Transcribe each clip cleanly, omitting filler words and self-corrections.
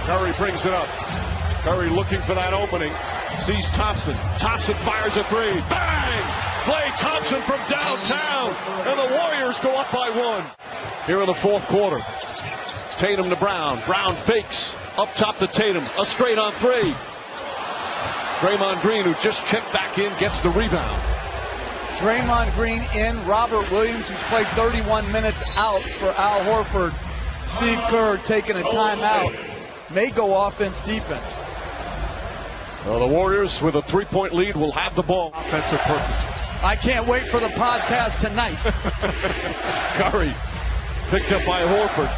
Curry brings it up. Curry looking for that opening. Sees Thompson. Thompson fires a three. Bang! Klay Thompson from downtown. And the Warriors go up by one. Here in the fourth quarter. Tatum to Brown. Brown fakes. Up top to Tatum. A straight on three. Draymond Green, who just checked back in, gets the rebound. Draymond Green in. Robert Williams, who's played 31 minutes out for Al Horford. Steve Kerr taking a timeout. May go offense, defense. Well, the Warriors with a three-point lead will have the ball. Offensive purposes. I can't wait for the podcast tonight. Curry picked up by Horford.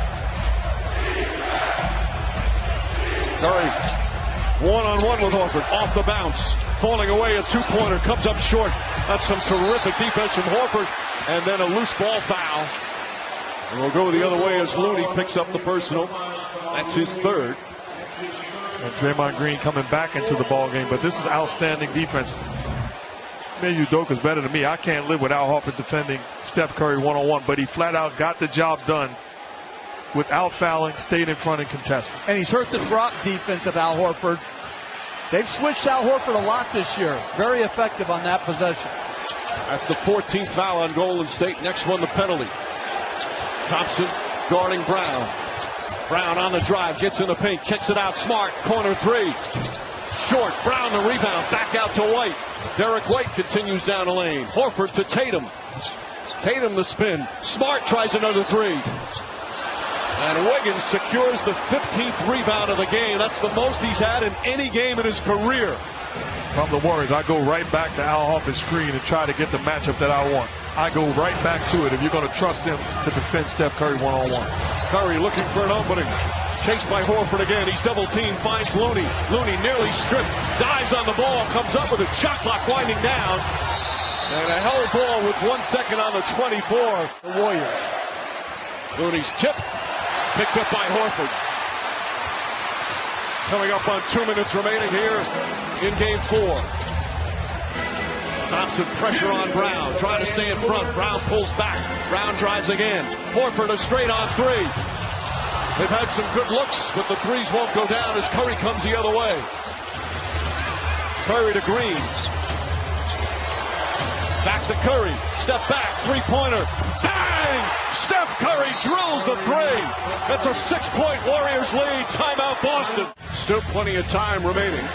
Curry one-on-one with Horford. Off the bounce. Falling away, a two-pointer. Comes up short. That's some terrific defense from Horford. And then a loose ball foul. And we'll go the other way as Looney picks up the personal. That's his third. And Draymond Green coming back into the ball game, but this is outstanding defense. Maybe Udoka's better than me. I can't live with Al Horford defending Steph Curry one-on-one, but he flat out got the job done without fouling, stayed in front and contested. And he's hurt the drop defense of Al Horford. They've switched Al Horford a lot this year. Very effective on that possession. That's the 14th foul on Golden State. Next one, the penalty. Thompson guarding Brown. Brown on the drive, gets in the paint, kicks it out, Smart, corner three. Short, Brown the rebound, back out to White. Derek White continues down the lane. Horford to Tatum. Tatum the spin. Smart tries another three. And Wiggins secures the 15th rebound of the game. That's the most he's had in any game in his career. From the Warriors, I go right back to Al Horford's screen and try to get the matchup that I want. I go right back to it if you're going to trust him to defend Steph Curry one-on-one. Curry looking for an opening. Chased by Horford again. He's double-teamed, finds Looney. Looney nearly stripped, dives on the ball, comes up with a shot clock winding down. And a held ball with 1 second on the 24. The Warriors. Looney's tip, picked up by Horford. Coming up on 2 minutes remaining here in game 4. Thompson pressure on Brown, trying to stay in front. Brown pulls back. Brown drives again. Horford a straight on three. They've had some good looks, but the threes won't go down as Curry comes the other way. Curry to Green. Back to Curry. Step back, three-pointer. Bang! Steph Curry drills the three. That's a 6-point Warriors lead. Timeout Boston. Still plenty of time remaining.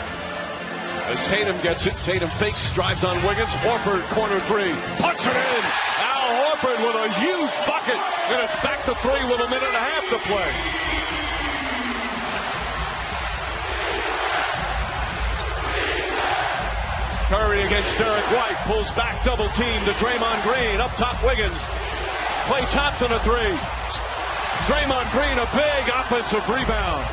As Tatum gets it, Tatum fakes, drives on Wiggins. Horford, corner three. Puts it in. Al Horford with a huge bucket. And it's back to three with a minute and a half to play. Curry against Derek White. Pulls back, double team to Draymond Green. Up top, Wiggins. Klay Thompson a three. Draymond Green a big offensive rebound.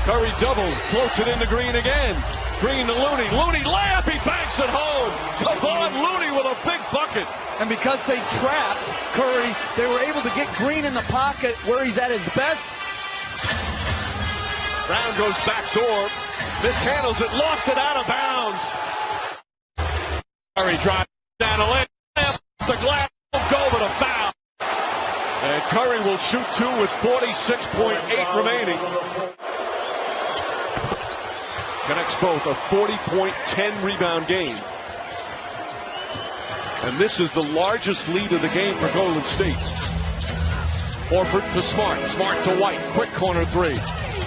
Curry double, floats it into Green again. Green to Looney. Looney layup, he banks it home. Kevon Looney with a big bucket. And because they trapped Curry, they were able to get Green in the pocket where he's at his best. Brown goes back door, mishandles it, lost it out of bounds. Curry drives down the lane, layup, the glass won't go, but a foul. And Curry will shoot two with 46.8 remaining. Connects both, a 40-point, 10-rebound game. And this is the largest lead of the game for Golden State. Horford to Smart, Smart to White, quick corner three.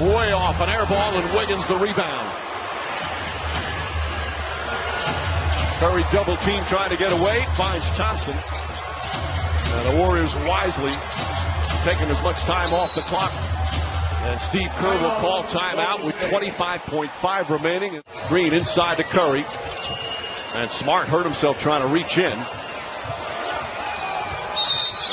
Way off, an air ball, and Wiggins the rebound. Curry double team trying to get away, finds Thompson. And the Warriors wisely taking as much time off the clock. And Steve Kerr will call timeout with 25.5 remaining. Green inside to Curry. And Smart hurt himself trying to reach in.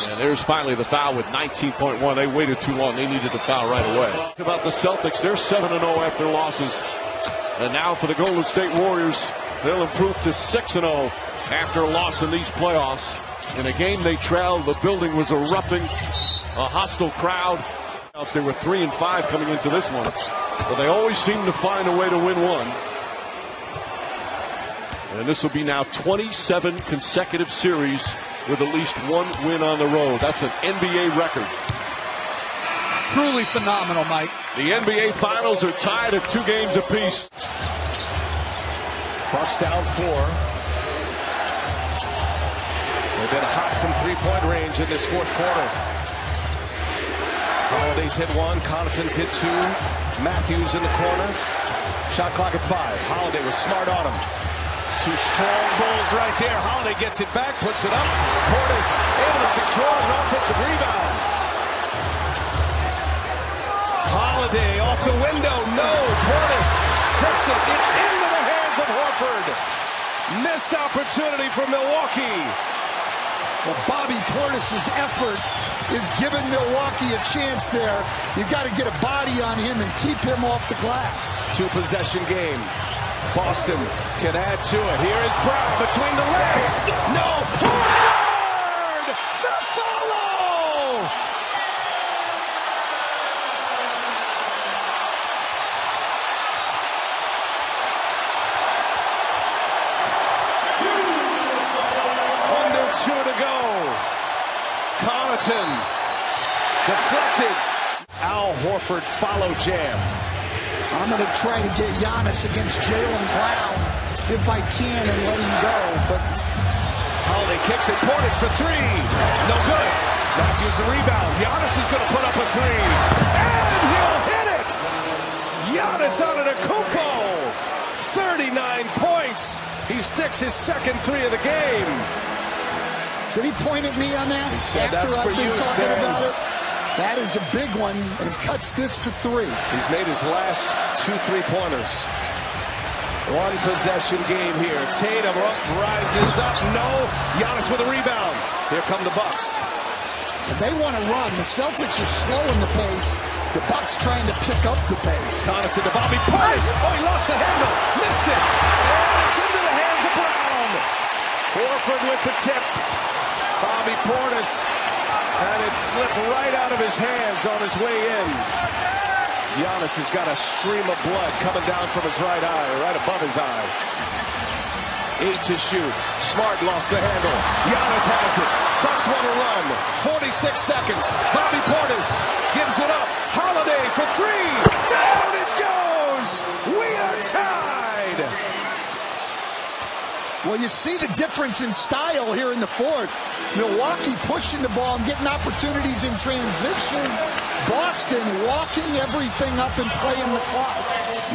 And there's finally the foul with 19.1. They waited too long. They needed the foul right away. About the Celtics, they're 7-0 after losses. And now for the Golden State Warriors, they'll improve to 6-0 after a loss in these playoffs. In a game they trailed, the building was erupting. A hostile crowd. They were 3-5 coming into this one, but they always seem to find a way to win one. And this will be now 27 consecutive series with at least one win on the road. That's an NBA record. Truly phenomenal, Mike. The NBA Finals are tied at 2 games apiece. Bucks down 4. They've been hot from three-point range in this fourth quarter. Holiday's hit 1, Connaughton's hit 2. Matthews in the corner. Shot clock at 5. Holiday was smart on him. 2 strong Bulls right there. Holiday gets it back, puts it up. Portis able to secure an offensive rebound. Holiday off the window. No. Portis tips it. It's into the hands of Horford. Missed opportunity for Milwaukee. Well, Bobby Portis' effort is giving Milwaukee a chance there. You've got to get a body on him and keep him off the glass. 2-possession game. Boston can add to it. Here is Brown between the legs. No. Horford! The follow! Under 2 to go. Connaughton deflected. Al Horford follow jam. I'm going to try to get Giannis against Jaylen Brown if I can and let him go. But Holiday kicks it. Portis for 3. No good. Matthews the rebound. Giannis is going to put up a 3. And he'll hit it. Giannis Antetokounmpo. 39 points. He sticks his second 3 of the game. did he point at me on that? He said, after "That's I've for been you, talking Stan." about it? That is a big one, and it cuts this to 3. He's made his last 2 3-pointers. 1-possession game here. Tatum rises up. No. Giannis with a rebound. Here come the Bucks. And they want to run. The Celtics are slowing the pace. The Bucks trying to pick up the pace. Connaughton to Bobby Portis. Oh, he lost the handle. Missed it. And it's into the hands of Brown. Horford with the tip. Bobby Portis. And it slipped right out of his hands on his way in. Giannis has got a stream of blood coming down from his right eye, right above his eye. 8 to shoot. Smart lost the handle. Giannis has it. Bucks want to run. 46 seconds. Bobby Portis gives it up. Holiday for 3. Down it goes. We are tied. Well, you see the difference in style here in the fourth. Milwaukee pushing the ball and getting opportunities in transition. Boston walking everything up and playing the clock.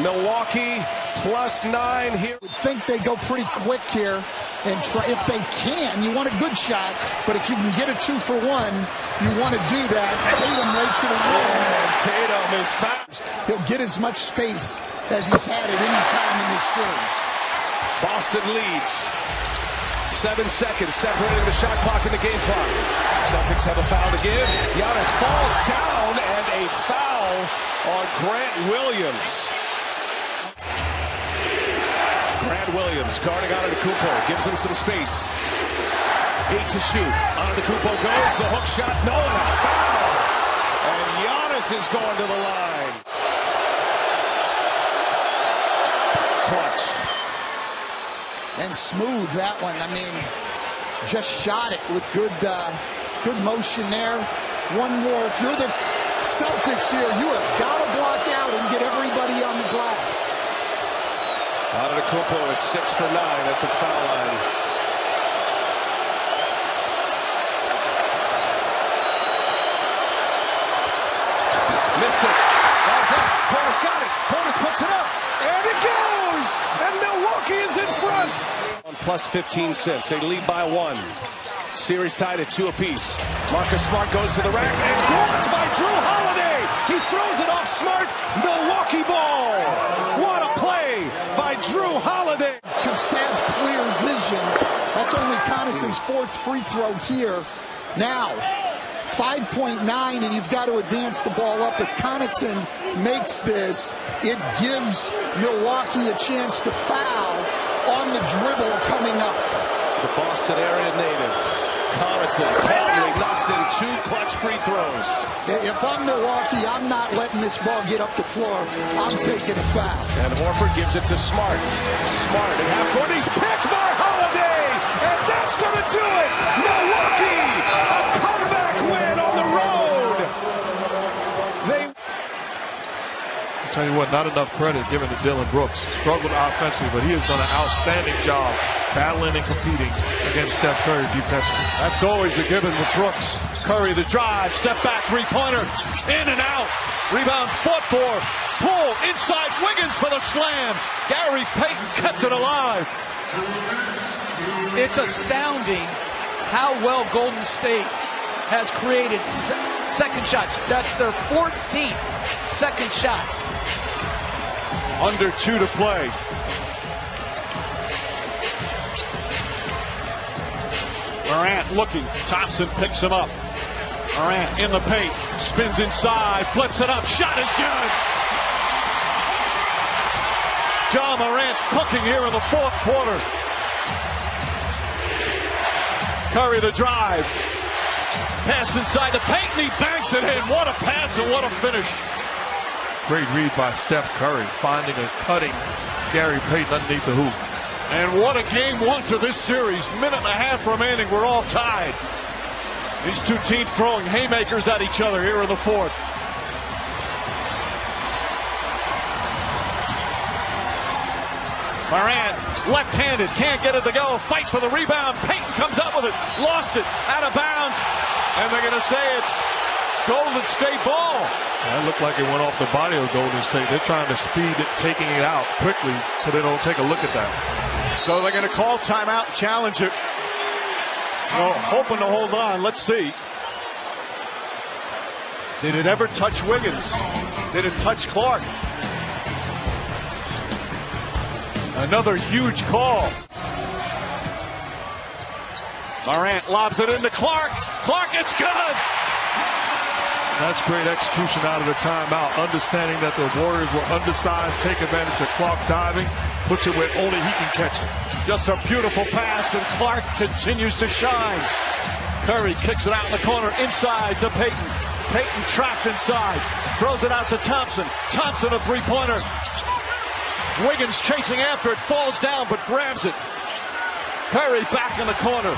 Milwaukee +9 here. I think they go pretty quick here and try if they can. You want a good shot, but if you can get a 2 for 1, you want to do that. Tatum right to the rim. And Tatum is fouled. He'll get as much space as he's had at any time in this series. Boston leads. 7 seconds separating the shot clock and the game clock. Celtics have a foul to give. Giannis falls down and a foul on Grant Williams. Grant Williams guarding Antetokounmpo, gives him some space. 8 to shoot. Antetokounmpo goes, the hook shot, no, and a foul. And Giannis is going to the line. Clutch. And smooth that one. I mean, just shot it with good motion there. One more. If you're the Celtics here, you have got to block out and get everybody on the glass. Antetokounmpo is 6 for 9 at the foul line. Missed it. That's it. Portis got it. Portis puts it up. And it goes! And Milwaukee is in front. On +15 cents. They lead by 1. Series tied at 2 apiece. Marcus Smart goes to the rack and blocked by Drew Holiday. He throws it off Smart. Milwaukee ball. What a play by Drew Holiday. Could have clear vision. That's only Connaughton's 4th free throw here. Now, 5.9, and you've got to advance the ball up. If Connaughton makes this, it gives Milwaukee a chance to foul on the dribble coming up. The Boston area native, Connaughton, calmly knocks in 2 clutch free throws. If I'm Milwaukee, I'm not letting this ball get up the floor. I'm taking a foul. And Horford gives it to Smart. Smart at half court. He's picked by Holiday. And that's going to do it. Milwaukee, a comeback win on the road. Tell you what, not enough credit given to Dylan Brooks. Struggled offensively, but he has done an outstanding job battling and competing against Steph Curry defensively. That's always a given with Brooks. Curry the drive, step back three-pointer, in and out. Rebound fought for. Pull inside Wiggins for the slam. Gary Payton kept it alive. It's astounding how well Golden State has created second shots. That's their 14th second shot. Under 2 to play. Morant looking. Thompson picks him up. Morant in the paint. Spins inside. Flips it up. Shot is good. Ja Morant cooking here in the fourth quarter. Curry the drive. Pass inside the paint and he banks it in. What a pass and what a finish. Great read by Steph Curry, finding and cutting Gary Payton underneath the hoop. And what a game one to this series. Minute and a half remaining. We're all tied. These two teams throwing haymakers at each other here in the fourth. Morant, left-handed, can't get it to go. Fight for the rebound. Payton comes up with it. Lost it. Out of bounds. And they're going to say it's Golden State ball. That looked like it went off the body of Golden State. They're trying to speed it, taking it out quickly so they don't take a look at that. So they're going to call timeout, challenge it. So hoping to hold on. Let's see. Did it ever touch Wiggins? Did it touch Clark? Another huge call. Morant lobs it into Clark. Clark, it's good. That's great execution out of the timeout, understanding that the Warriors were undersized, take advantage of Clark diving, puts it where only he can catch it. Just a beautiful pass, and Clark continues to shine. Curry kicks it out in the corner, inside to Payton. Payton trapped inside, throws it out to Thompson. Thompson a three-pointer. Wiggins chasing after it, falls down but grabs it. Curry back in the corner.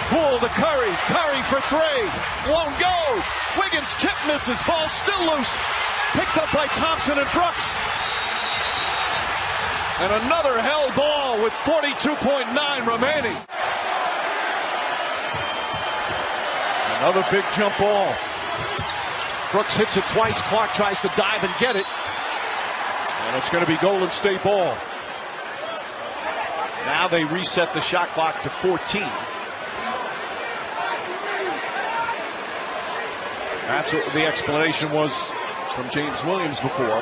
Poole to Curry. Curry for three. Won't go. Wiggins tip misses. Ball still loose. Picked up by Thompson and Brooks. And another held ball with 42.9 remaining. Another big jump ball. Brooks hits it twice. Clark tries to dive and get it. And it's going to be Golden State ball. Now they reset the shot clock to 14. That's what the explanation was from James Williams before.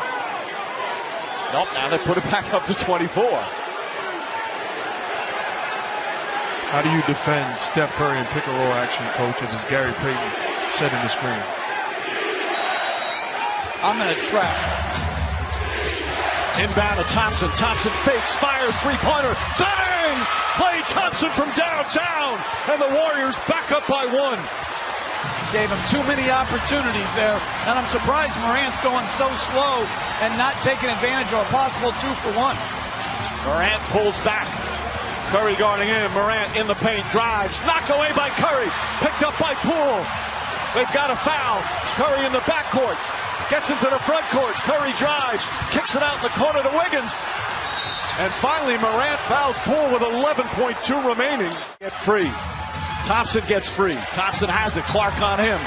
Nope, now they put it back up to 24. How do you defend Steph Curry in pick and roll action, coach, as Gary Payton setting the screen? I'm in a trap. Inbound to Thompson. Thompson fakes, fires, three-pointer. Bang! Klay Thompson from downtown. And the Warriors back up by one. Gave him too many opportunities there. And I'm surprised Morant's going so slow and not taking advantage of a possible 2-for-1. Morant pulls back. Curry guarding in. Morant in the paint. Drives. Knocked away by Curry. Picked up by Poole. They've got a foul. Curry in the backcourt. Gets into the front court. Curry drives. Kicks it out in the corner to Wiggins. And finally, Morant fouls Poole with 11.2 remaining. Get free. Thompson gets free. Thompson has it. Clark on him.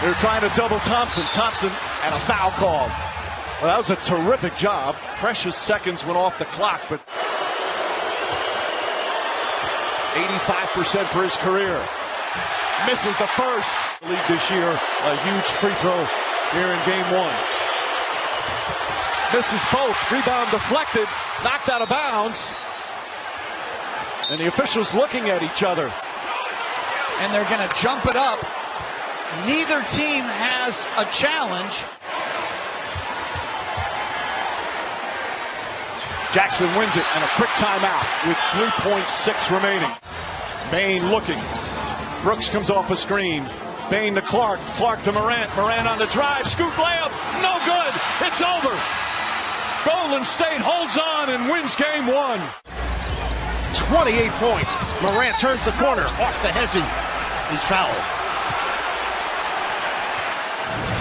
They're trying to double Thompson. Thompson and a foul call. Well, that was a terrific job. Precious seconds went off the clock, but 85% for his career. Misses the first. Lead this year, a huge free throw here in game one. Misses both. Rebound deflected. Knocked out of bounds. And the officials looking at each other. And they're going to jump it up. Neither team has a challenge. Jackson wins it and a quick timeout with 3.6 remaining. Bain looking. Brooks comes off a screen. Bain to Clark. Clark to Morant. Morant on the drive. Scoop layup. No good. It's over. Golden State holds on and wins game one. 28 points. Morant turns the corner off the hezzy. He's fouled.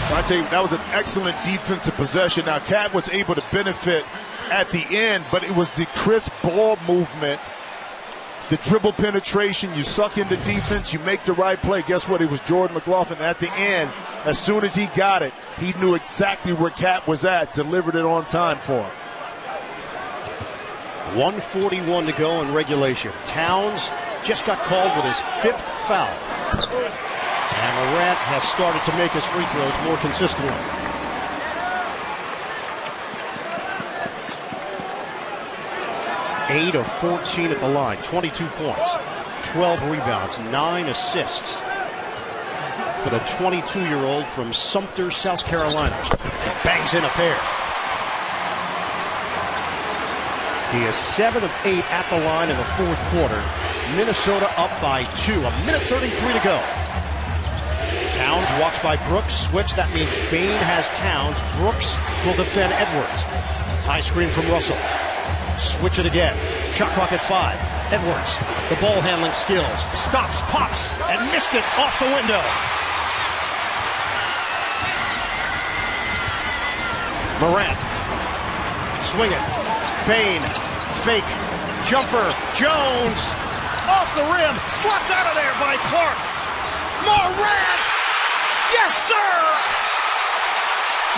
I tell you, that was an excellent defensive possession. Now, Cat was able to benefit at the end, but it was the crisp ball movement, the dribble penetration. You suck into defense, you make the right play. Guess what? It was Jordan McLaughlin at the end. As soon as he got it, he knew exactly where Cat was at, delivered it on time for him. 1:41 to go in regulation. Towns just got called with his 5th foul. And Morant has started to make his free throws more consistently. Eight of 14 at the line, 22 points, 12 rebounds, 9 assists for the 22-year-old from Sumter, South Carolina. He bangs in a pair. He is 7 of 8 at the line in the 4th quarter. Minnesota up by 2. A minute 33 to go. Towns walks by Brooks. Switch. That means Bane has Towns. Brooks will defend Edwards. High screen from Russell. Switch it again. Shot clock at 5. Edwards. The ball handling skills. Stops, pops, and missed it off the window. Morant. Swing it. Bane. Fake. Jumper. Jones. Off the rim. Slapped out of there by Clark. Morant. Yes, sir.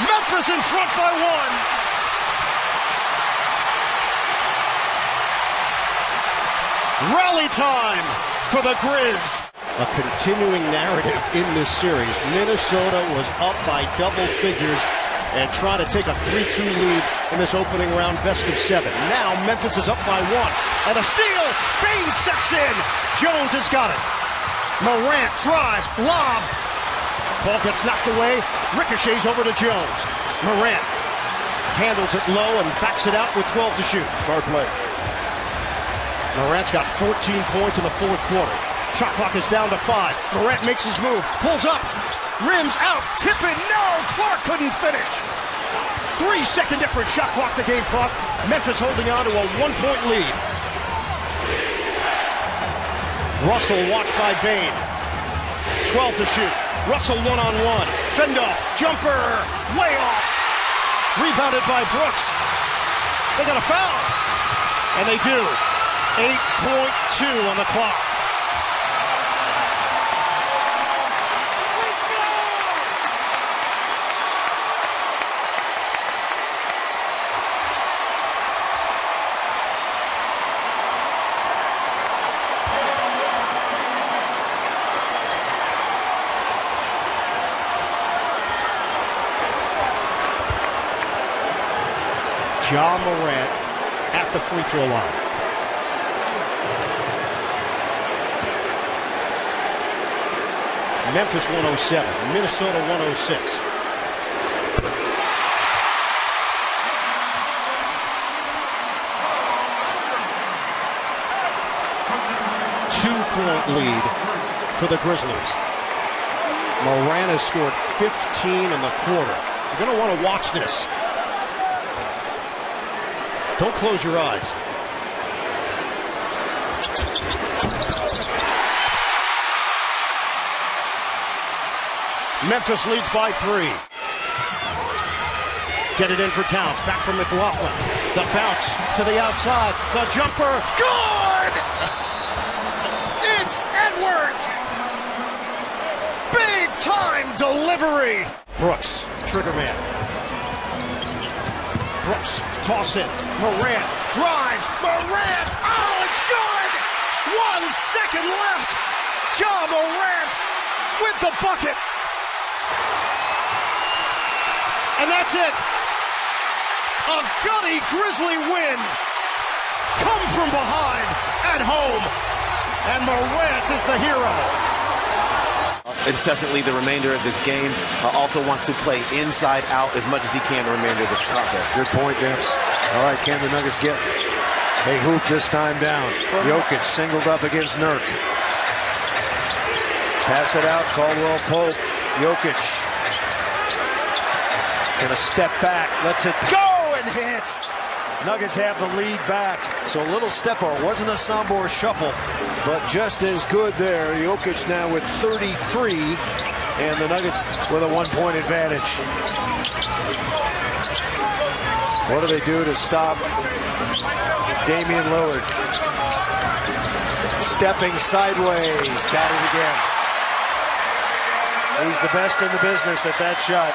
Memphis in front by 1. Rally time for the Grizz. A continuing narrative in this series. Minnesota was up by double figures and trying to take a 3-2 lead in this opening round best of 7. Now Memphis is up by 1. And a steal. Bane steps in. Jones has got it. Morant drives. Lob. Ball gets knocked away. Ricochets over to Jones. Morant handles it low and backs it out with 12 to shoot. Smart play. Morant's got 14 points in the 4th quarter. Shot clock is down to 5. Morant makes his move. Pulls up. Rims out. Tip it. No. Clark couldn't finish. 3-second difference. Shot clock to game clock. Memphis holding on to a 1-point lead. Russell watched by Bane. 12 to shoot. Russell one-on-one. Fendoff. Jumper. Way off. Rebounded by Brooks. They got a foul. And they do. 8.2 on the clock. Ja Morant at the free throw line. Memphis 107, Minnesota 106. Two-point lead for the Grizzlies. Morant has scored 15 in the quarter. You're going to want to watch this. Don't close your eyes. Memphis leads by 3. Get it in for Towns. Back from McLaughlin. The bounce to the outside. The jumper. Good! It's Edwards! Big time delivery. Brooks, trigger man. Brooks, toss it. Morant drives. Morant. Oh, it's good! 1 second left. Ja Morant with the bucket. And that's it. A gutty Grizzly win. Come from behind at home. And Morant is the hero. Incessantly the remainder of this game. Also wants to play inside out as much as he can the remainder of this contest. Good point, Dimps. All right, can the Nuggets get a hoop this time down? Jokic singled up against Nurk. Pass it out, Caldwell Pope. Jokic gonna step back, lets it go and hits. Nuggets have the lead back. So a little step over. It wasn't a Sombor shuffle, but just as good there. Jokic now with 33, and the Nuggets with a 1-point advantage. What do they do to stop Damian Lillard? Stepping sideways. Got it again. He's the best in the business at that shot.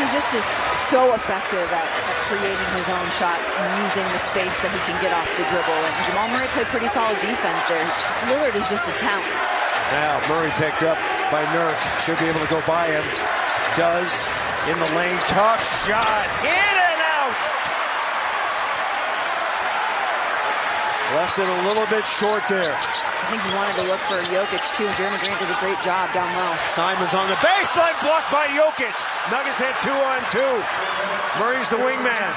He just is so effective at creating his own shot and using the space that he can get off the dribble. And Jamal Murray played pretty solid defense there. Lillard is just a talent. Now Murray picked up by Nurk. Should be able to go by him. Does. In the lane. Tough shot. In and out. Left it a little bit short there. I think he wanted to look for Jokic too. Jeremy Grant did a great job down low. Simons on the baseline, blocked by Jokic. Nuggets had 2-on-2. Murray's the wingman.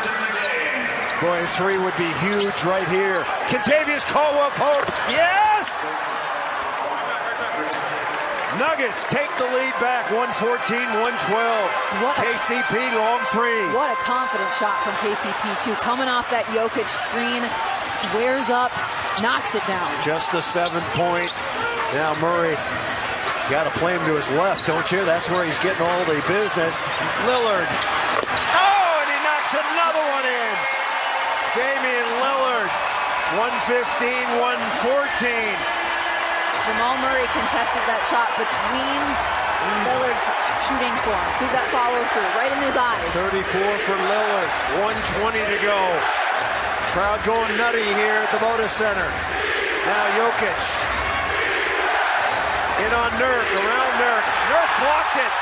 Boy, 3 would be huge right here. Kentavious Caldwell-Pope. Yes! Nuggets take the lead back, 114-112. KCP long 3. What a confident shot from KCP too. Coming off that Jokic screen, squares up, knocks it down. Just the 7th point. Now Murray, got to play him to his left, don't you? That's where he's getting all the business. Lillard. Oh, and he knocks another one in. Damian Lillard, 115-114. Jamal Murray contested that shot between Lillard's shooting form. Through that follow through, right in his eyes. 34 for Lillard, 120 to go. Crowd going nutty here at the Moda Center. Now Jokic. In on Nurk, around Nurk. Nurk blocked it.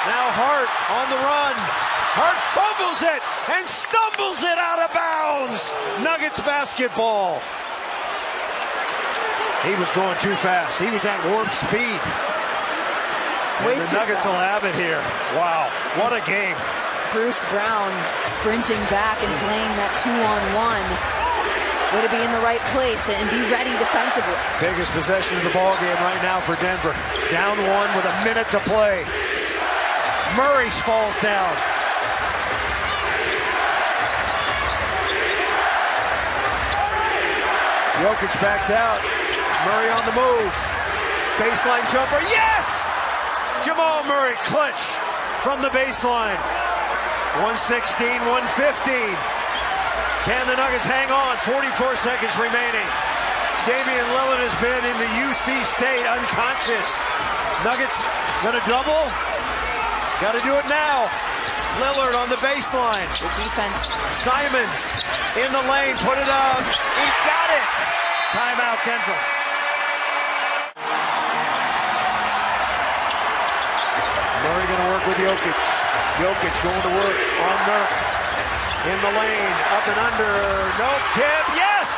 Now Hart on the run. Hart fumbles it and stumbles it out of bounds. Nuggets basketball. He was going too fast. He was at warp speed. And the Nuggets will have it here. Wow, what a game. Bruce Brown sprinting back and playing that 2-on-1. Way to be in the right place and be ready defensively. Biggest possession of the ball game right now for Denver. Down 1 with a minute to play. Murray falls down. Jokic backs out. Murray on the move. Baseline jumper. Yes! Jamal Murray clutch from the baseline. 116-115. Can the Nuggets hang on? 44 seconds remaining. Damian Lillard has been in the UC State unconscious. Nuggets gonna double. Got to do it now. Lillard on the baseline. Good defense. Simons in the lane, put it up. He got it. Timeout, Denver. Murray going to work with Jokic. Jokic going to work on Nurk. In the lane, up and under. No tip. Yes!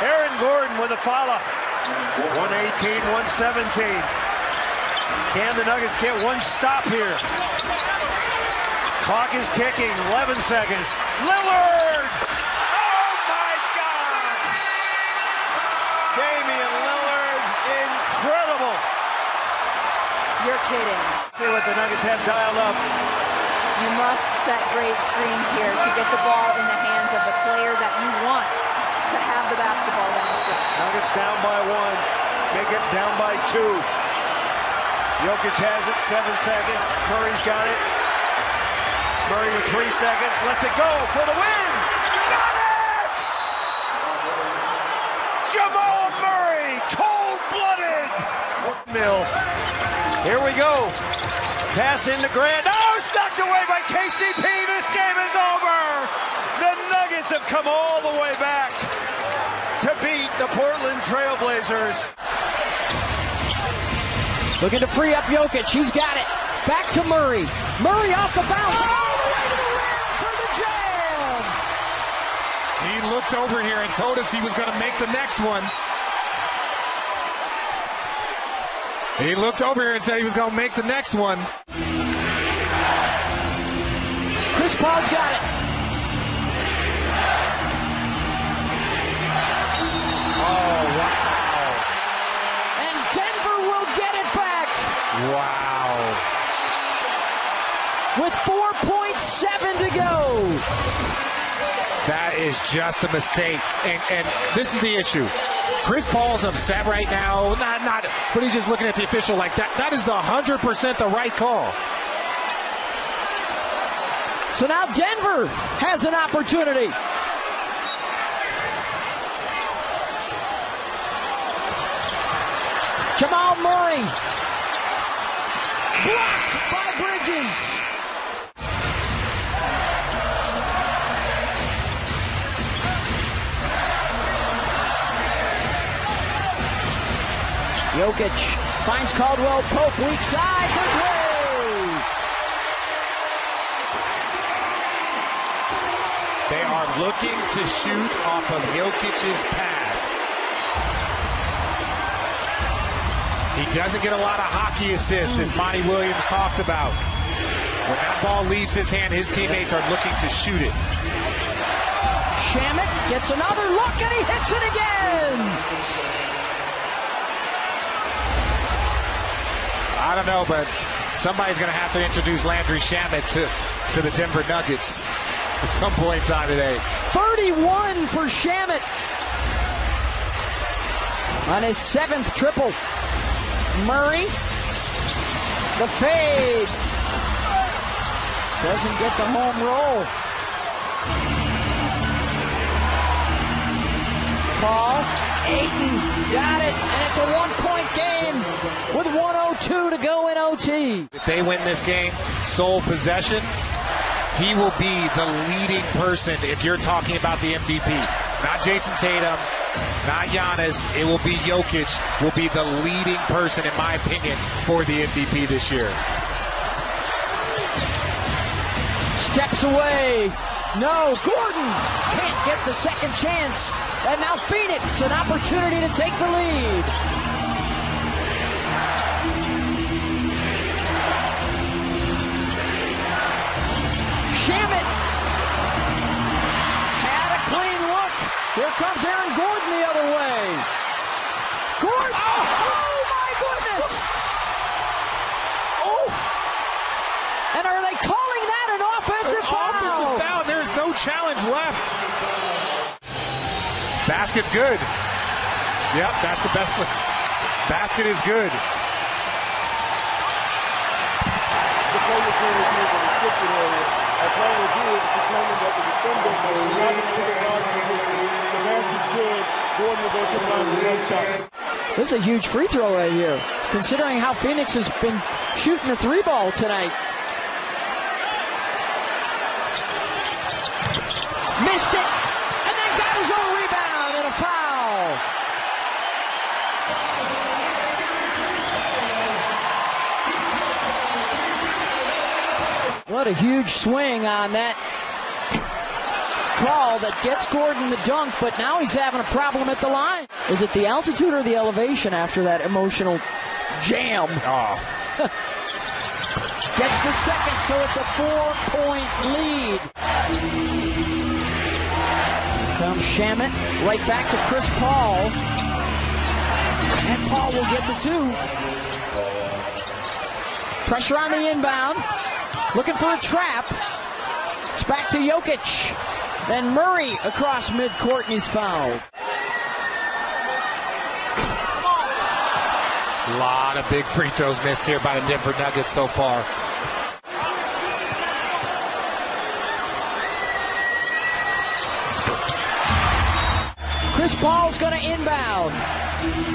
Aaron Gordon with a foul. 118-117. Can the Nuggets get one stop here? Clock is ticking. 11 seconds. Lillard! Oh my God! Damian Lillard, incredible. You're kidding. See what the Nuggets have dialed up. You must set great screens here to get the ball in the hands of the player that you want to have the basketball down the stretch. Nuggets down by 1. Make it down by 2. Jokic has it. 7 seconds. Murray's got it. Murray with 3 seconds. Lets it go for the win. Got it! Jamal Murray, cold-blooded. Mill. Here we go. Pass into Grant. Oh, knocked away by KCP. This game is over. The Nuggets have come all the way back to beat the Portland Trailblazers. Looking to free up Jokic. He's got it. Back to Murray. Murray off the bounce. All the way to the rim for the jam. He looked over here and told us he was going to make the next one. He looked over here and said he was going to make the next one. Chris Paul's got it. Oh, wow. And Denver will get it back. Wow. With 4.7 to go. That is just a mistake. And this is the issue. Chris Paul's upset right now. Not, but he's just looking at the official like that. That is the 100% the right call. So now Denver has an opportunity. Jamal Murray. Blocked by Bridges. Jokic finds Caldwell Pope, weak side for three. They are looking to shoot off of Jokic's pass. He doesn't get a lot of hockey assists, as Monty Williams talked about. When that ball leaves his hand, his teammates are looking to shoot it. Shamet gets another look, and he hits it again. I don't know, but somebody's going to have to introduce Landry Shamet to the Denver Nuggets at some point in time today. 31 for Shamet on his 7th triple. Murray, the fade. Doesn't get the home roll. Paul, Ayton, got it, and it's a 1-point game with 1:02 to go in OT. If they win this game, sole possession, he will be the leading person if you're talking about the MVP. Not Jason Tatum, not Giannis. It will be Jokic will be the leading person, in my opinion, for the MVP this year. Steps away. No, Gordon can't get the second chance. And now Phoenix, an opportunity to take the lead. Shamet had a clean look. Here comes Aaron Gordon the other way. Gordon, oh my goodness. Oh! And are they calling that an offensive foul? Offensive foul. There's no challenge left. Basket's good. Yep, that's the best play. Basket is good. The play was going to be in the restricted area. As long as you determined that the defender was not in the guard position, the basket's good. Gordon will go to the line with 1 shot. This is a huge free throw right here, considering how Phoenix has been shooting the 3-ball tonight. Missed it, and then got his own rebound and a foul. What a huge swing on that call that gets Gordon the dunk, but now he's having a problem at the line. Is it the altitude or the elevation after that emotional jam? Oh. Gets the second, so it's a 4-point lead. Comes Shamet, right back to Chris Paul. And Paul will get the 2. Pressure on the inbound. Looking for a trap. It's back to Jokic. Then Murray across midcourt, and he's fouled. A lot of big free throws missed here by the Denver Nuggets so far. Chris Paul's going to inbound.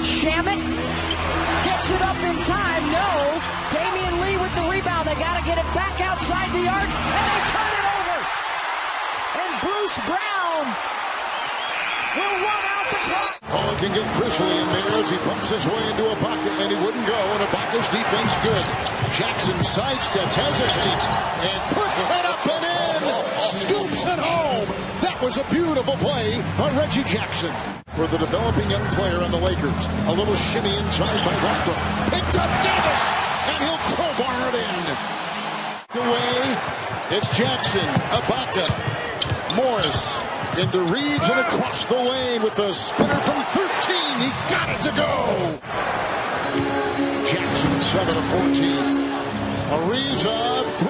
Shamet gets it up in time. No. Damian Lee with the rebound. They got to get it back outside the arc, and they turn it over. And Bruce Brown will run out the clock. Paul can get Chrisley in there as he bumps his way into a pocket, and he wouldn't go. And Ibaka's defense good. Jackson sidesteps, hesitates, and puts it up and in. Scoops it home. That was a beautiful play by Reggie Jackson. For the developing young player on the Lakers, a little shimmy inside by Westbrook. Picked up Davis, and he'll crowbar it in. Away, it's Jackson, Ibaka, Morris, into Reeves and across the lane with the spinner from 13. He got it to go. Jackson 7 of 14. Ariza 3.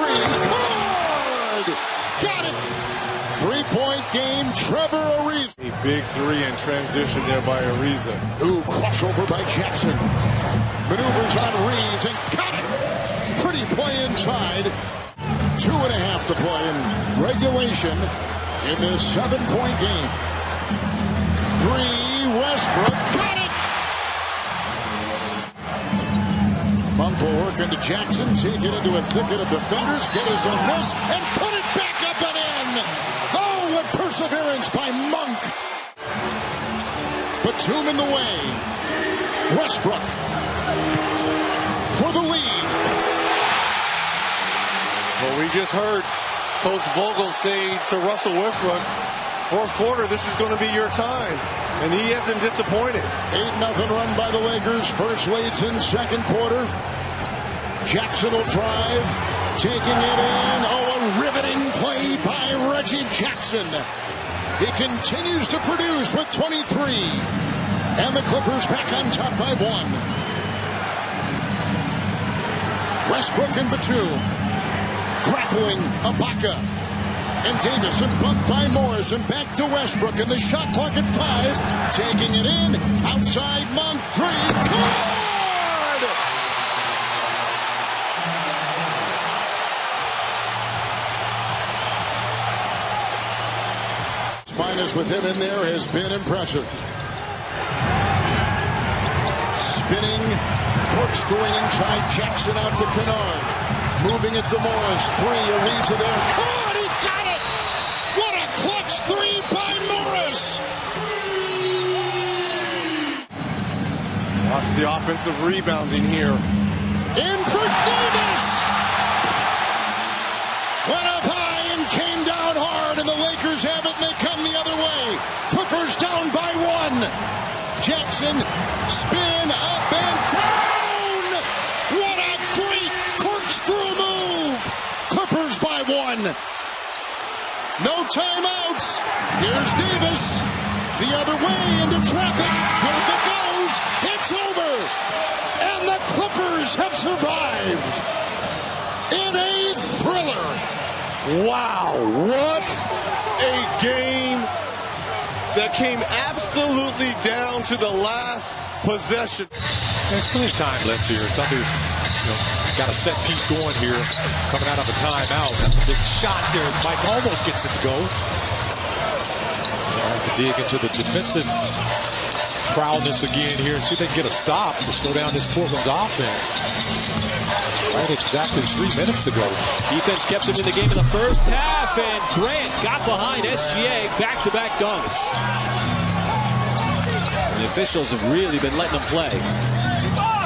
Good. Got it. Trevor Ariza. A big three in transition there by Ariza. Ooh, crossover by Jackson. Maneuvers on Reeves and got it. Pretty play inside. 2.5 to play in regulation in this 7-point game. 3, Westbrook, got it! Monk will work into Jackson, take it into a thicket of defenders, get his own miss, and put it back up and in! Oh, what perseverance by Monk! Batum in the way. Westbrook for the lead. Well, we just heard Coach Vogel say to Russell Westbrook, fourth quarter, this is going to be your time. And he hasn't disappointed. 8-0 run by the Lakers. First leads in second quarter. Jackson will drive. Taking it in. Oh, a riveting play by Reggie Jackson. He continues to produce with 23. And the Clippers back on top by 1. Westbrook and Batum. Grappling Ibaka. And Davison bumped by Morris and back to Westbrook and the shot clock at 5. Taking it in. Outside Monk. 3. Good! Minus with him in there has been impressive. Spinning. Corkscrewing inside. Jackson out to Kennard. Moving it to Morris. 3. Ariza there. Caught! He got it! What a clutch 3 by Morris! Watch the offensive rebounding here. In for Davis! Went up high and came down hard, and the Lakers have it, and they come the other way. Clippers down by 1. Jackson, spin up and down! What a great corkscrew move! Clippers by 1. No timeouts. Here's Davis. The other way into traffic. But if it goes, it's over. And the Clippers have survived in a thriller. Wow, what a game that came absolutely down to the last possession. There's plenty of time left here. Thunder got a set piece going here, coming out of a timeout. That's a big shot there. Mike almost gets it to go. They'll have to dig into the defensive prowess again here and see if they can get a stop to slow down this Portland's offense. Right, exactly 3 minutes to go. Defense kept him in the game in the first half, and Grant got behind SGA. Back-to-back dunks. The officials have really been letting them play.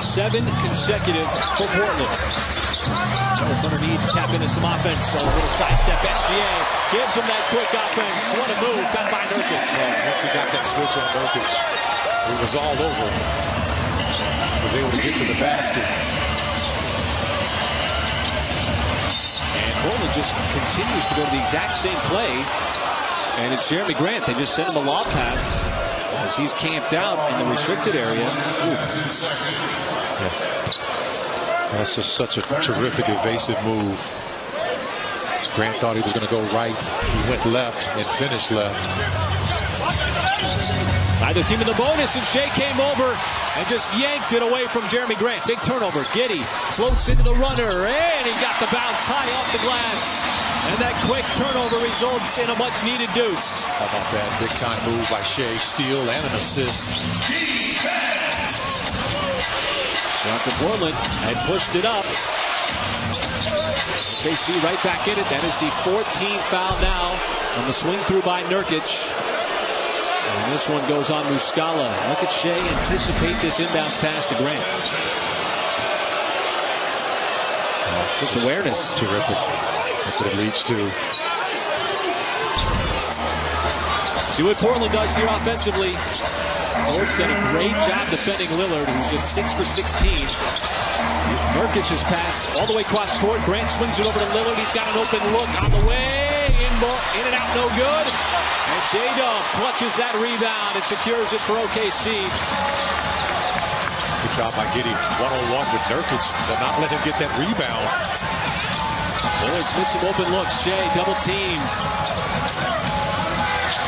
7 consecutive for Portland. Underneath, tap into some offense. A little sidestep. SGA gives him that quick offense. What a move. Got by Nurkic. Once he got that switch on Nurkic, it was all over. He was able to get to the basket. And Portland just continues to go to the exact same play. And it's Jeremy Grant. They just sent him a lob pass as he's camped out in the restricted area. That's just such a terrific evasive move. Grant thought he was going to go right. He went left and finished left. Either team in the bonus, and Shea came over and just yanked it away from Jeremy Grant. Big turnover. Giddey floats into the runner, and he got the bounce high off the glass. And that quick turnover results in a much-needed deuce. How about that big-time move by Shea? Steal and an assist. Shot to Portland and pushed it up. KC right back in it. That is the 14th foul now on the swing through by Nurkic. And this one goes on Muscala. Look at Shea anticipate this inbounds pass to Grant. Just awareness. Terrific. That's what it leads to. See what Portland does here offensively. Lillard's done a great job defending Lillard, who's just 6 for 16. Nurkic's pass all the way across court. Grant swings it over to Lillard. He's got an open look on the way. In and out, no good. And J-Dub clutches that rebound and secures it for OKC. Good job by Giddey. 1-on-1 with Nurkic. They'll not let him get that rebound. Lillard's missed some open looks. Shea double team.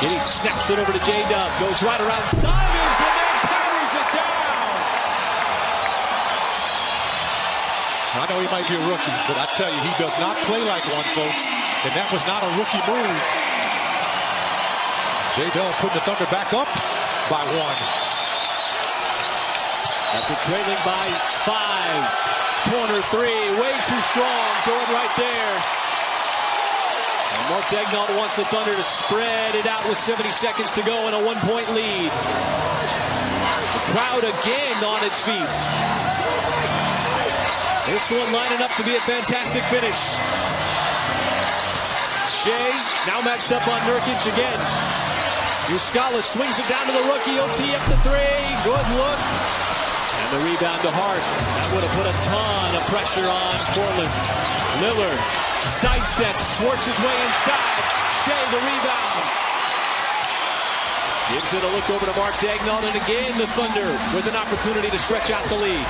Giddy snaps it over to J-Dub. Goes right around Simons and then powers it down. I know he might be a rookie, but I tell you, he does not play like one, folks. And that was not a rookie move. J-Dub putting the Thunder back up by 1. After trailing by 5. Corner 3, way too strong. Going right there. And Mark Daignault wants the Thunder to spread it out with 70 seconds to go and a 1-point lead. The crowd again on its feet. This one lining up to be a fantastic finish. Shea now matched up on Nurkic again. Muscala swings it down to the rookie. He'll tee up the 3. Good look. And the rebound to Hart. That would have put a ton of pressure on Portland. Lillard sidesteps, swarts his way inside. Shea the rebound. Gives it a look over to Mark Daignault, and again the Thunder with an opportunity to stretch out the lead.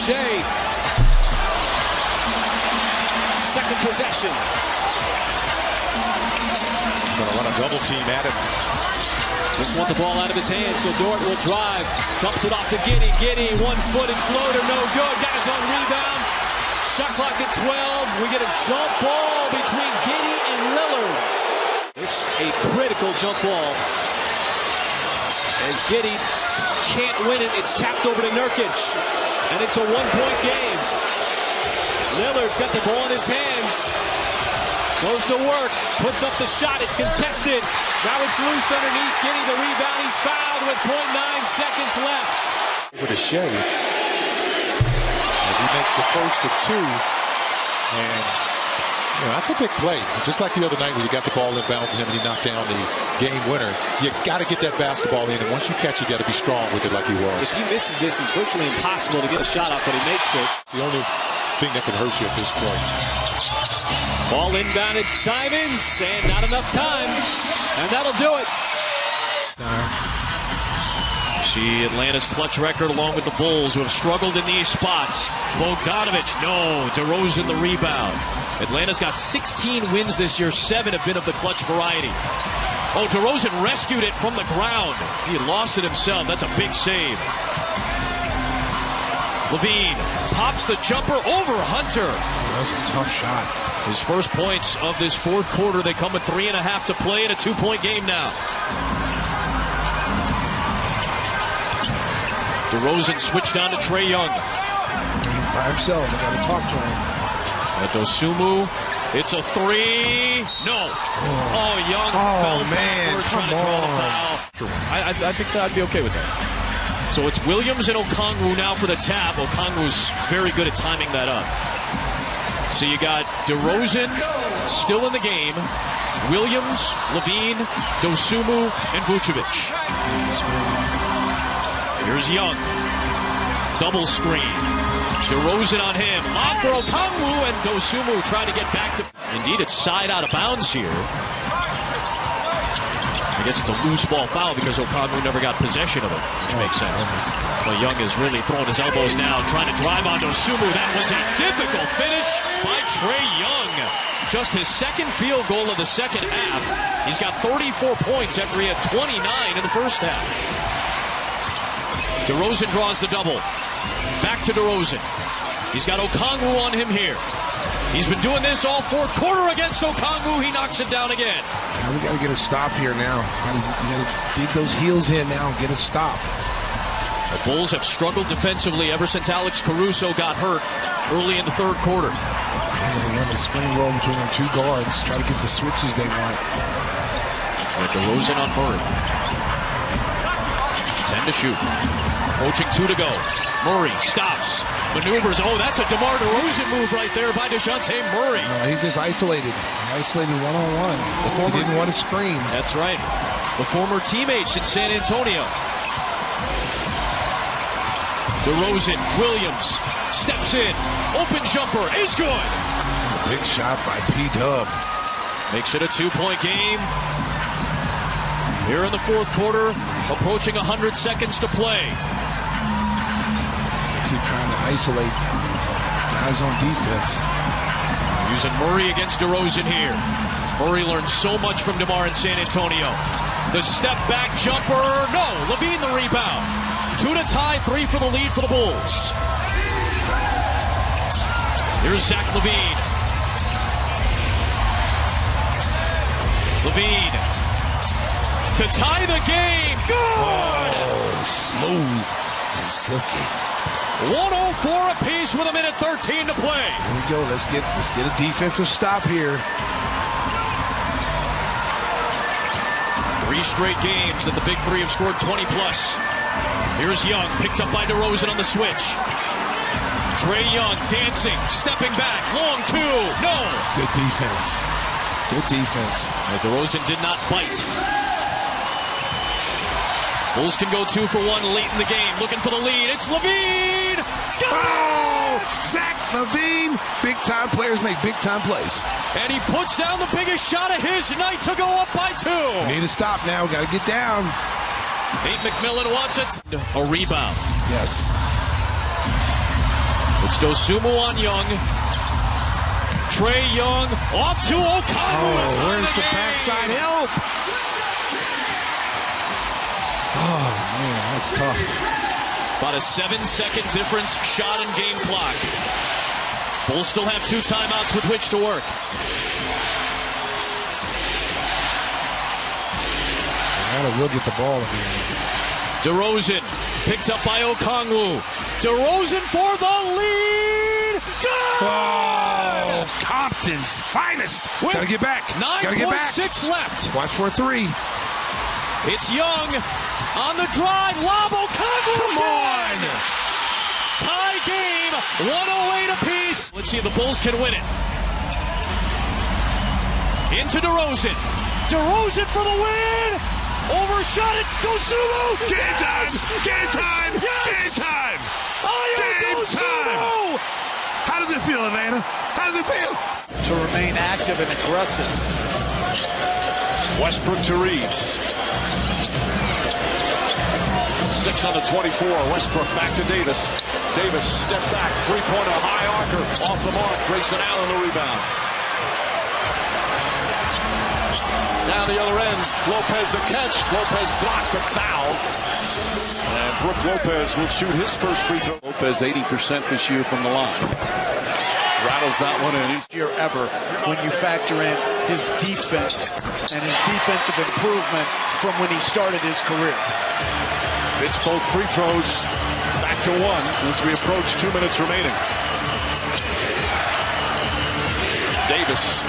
Shea. Second possession. Going to run a double team at him. Just want the ball out of his hands, so Dort will drive. Dumps it off to Giddy. Giddy, one-footed floater, no good. Got his own rebound. Shot clock at 12. We get a jump ball between Giddy and Lillard. It's a critical jump ball. As Giddy can't win it, it's tapped over to Nurkic. And it's a 1-point game. Lillard's got the ball in his hands. Goes to work, puts up the shot, it's contested. Now it's loose underneath, Giddy the rebound, he's fouled with 0.9 seconds left. Over to Shea as he makes the first of 2. And that's a big play. Just like the other night when you got the ball inbounds and him and he knocked down the game winner. You got to get that basketball in, and once you catch it, you got to be strong with it like he was. If he misses this, it's virtually impossible to get a shot off, but he makes it. It's the only thing that can hurt you at this point. Ball inbounded Simons, and not enough time, and that'll do it. See Atlanta's clutch record along with the Bulls, who have struggled in these spots. Bogdanovic, no. DeRozan the rebound. Atlanta's got 16 wins this year. 7 have been of the clutch variety. Oh, DeRozan rescued it from the ground. He lost it himself. That's a big save. Levine pops the jumper over Hunter. That was a tough shot. His first points of this fourth quarter. They come with 3.5 to play in a 2-point game now. DeRozan switched on to Trae Young. By himself, they got to talk to him. At Dosumu, it's a 3. No. Oh, Young fell backwards trying to draw the foul. I think I'd be okay with that. So it's Williams and Okongwu now for the tap. Okongwu's very good at timing that up. So you got DeRozan still in the game. Williams, Levine, Dosumu, and Vucevic. Here's Young. Double screen. DeRozan on him. Lob for Okongwu, and Dosumu trying to get back to... Indeed, it's side out of bounds here. I guess it's a loose ball foul because Okongwu never got possession of it, which makes sense. Well, Young is really throwing his elbows now, trying to drive on Dosumu. That was a difficult finish by Trae Young. Just his second field goal of the second half. He's got 34 points after he had 29 in the first half. DeRozan draws the double. Back to DeRozan. He's got Okongwu on him here. He's been doing this all fourth quarter against Okongwu. He knocks it down again. Now we got to get a stop here now. You got to dig those heels in now and get a stop. The Bulls have struggled defensively ever since Alex Caruso got hurt early in the third quarter. They're going to run the screen roll between their 2 guards, try to get the switches they want. With DeRozan on Murray. 10 to shoot. Approaching 2 to go. Murray stops. Maneuvers. Oh, that's a DeMar DeRozan move right there by DeJounte Murray. He's just isolated. Isolated one-on-one. He didn't want to screen. That's right. The former teammates in San Antonio. DeRozan, Williams steps in. Open jumper is good. Big shot by P-Dub. Makes it a 2-point game. Here in the fourth quarter, approaching 100 seconds to play. Keep trying to isolate guys on defense. Using Murray against DeRozan here. Murray learned so much from DeMar in San Antonio. The step back jumper, no. Levine the rebound. 2 to tie, 3 for the lead for the Bulls. Here's Zach Levine. Levine to tie the game. Good! Oh, smooth and silky. 104 apiece with 1:13 to play. Here we go. Let's get a defensive stop here. 3 straight games that the Big Three have scored 20 plus. Here's Young, picked up by DeRozan on the switch. Trae Young dancing, stepping back, long 2, no. Good defense. Good defense. DeRozan did not bite. Bulls can go 2 for 1 late in the game, looking for the lead. It's Levine. Oh, Zach Levine. Big-time players make big-time plays. And he puts down the biggest shot of his night to go up by 2. Need to stop now. Got to get down. Nate McMillan wants it. A rebound. Yes. It's Dosunmu on Young. Trae Young off to O'Connell. Oh, where's the backside help? Oh, man, that's tough. About a 7-second difference shot in game clock. Bulls still have 2 timeouts with which to work. Atlanta will get the ball again. DeRozan picked up by Okongwu. DeRozan for the lead. Good! Oh, Compton's finest. Gotta get back. 9.6 left. Watch for a 3. It's Young on the drive. Lob Okongwu. Come on! Tie game. 108 apiece. Let's see if the Bulls can win it. Into DeRozan. DeRozan for the win. Overshot it. Dosunmu. Game time. Game time. Yes. Game time. Game time. How does it feel, Atlanta? How does it feel? To remain active and aggressive. Westbrook to Reeves. 6 on the 24. Westbrook back to Davis. Davis step back. 3-pointer high archer. Off the mark. Grayson Allen the rebound. Down the other end. Lopez the catch. Lopez blocked but fouled. And Brook Lopez will shoot his first free throw. Lopez 80% this year from the line. Rattles that one in. Year ever when you factor in his defense and his defensive improvement from when he started his career. It's both free throws. Back to 1 as we approach 2 minutes remaining. Davis.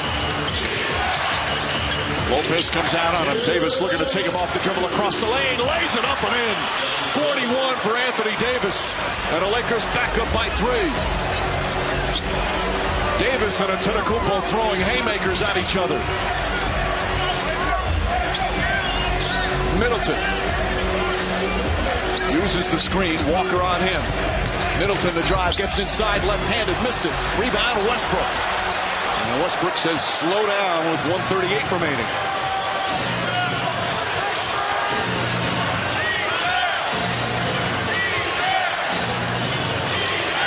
Lopez comes out on him. Davis looking to take him off the dribble across the lane. Lays it up and in. 41 for Anthony Davis. And the Lakers back up by 3. Davis and Antetokounmpo throwing haymakers at each other. Middleton uses the screen. Walker on him. Middleton the drive. Gets inside left-handed. Missed it. Rebound Westbrook. And Westbrook says slow down with 1:38 remaining.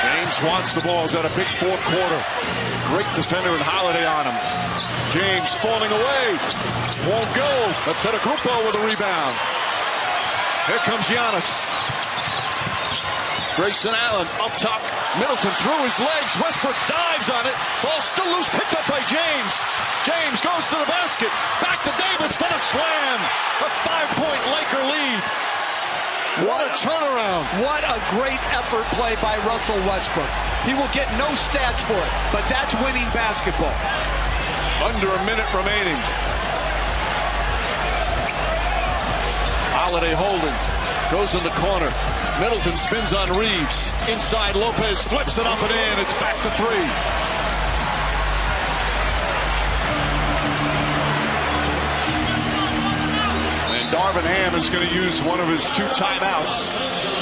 James wants the ball. He's had a big 4th quarter. Great defender and Holiday on him. James falling away. Won't go. Antetokounmpo with a rebound. Here comes Giannis. Grayson Allen up top. Middleton through his legs. Westbrook dives on it. Ball still loose. Picked up by James. James goes to the basket. Back to Davis for the slam. A 5-point Laker lead. What a turnaround. What a great effort play by Russell Westbrook. He will get no stats for it, but that's winning basketball. Under a minute remaining. Holiday holding. Goes in the corner. Middleton spins on Reeves. Inside, Lopez flips it up and in. It's back to 3. And Darvin Ham is going to use one of his 2 timeouts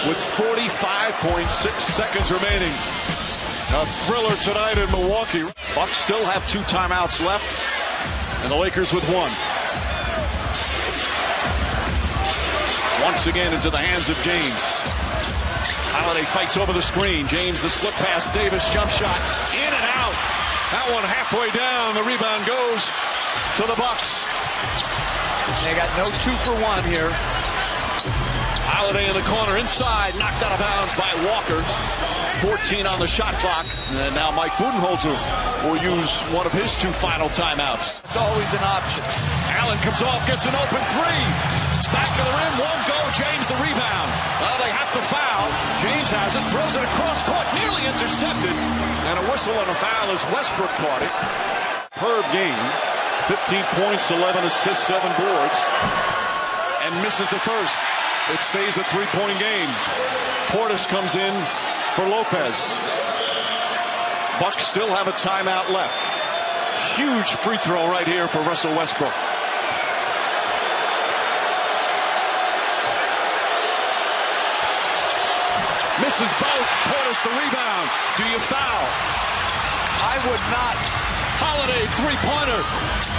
with 45.6 seconds remaining. A thriller tonight in Milwaukee. Bucks still have 2 timeouts left, and the Lakers with 1. Once again into the hands of James. Holiday fights over the screen. James the slip pass. Davis jump shot. In and out. That one halfway down. The rebound goes to the Bucks. They got no 2-for-1 here. Holiday in the corner, inside, knocked out of bounds by Walker. 14 on the shot clock. And now Mike Budenholzer will use one of his 2 final timeouts. It's always an option. Allen comes off, gets an open 3. Back to the rim, won't go. James the rebound. Well, they have to foul. James has it, throws it across court, nearly intercepted. And a whistle and a foul as Westbrook caught it. Herb game, 15 points, 11 assists, 7 boards. And misses the first. It stays a 3-point game. Portis comes in for Lopez. Bucks still have a timeout left. Huge free throw right here for Russell Westbrook. Misses both. Portis the rebound. Do you foul? I would not. Holiday 3-pointer.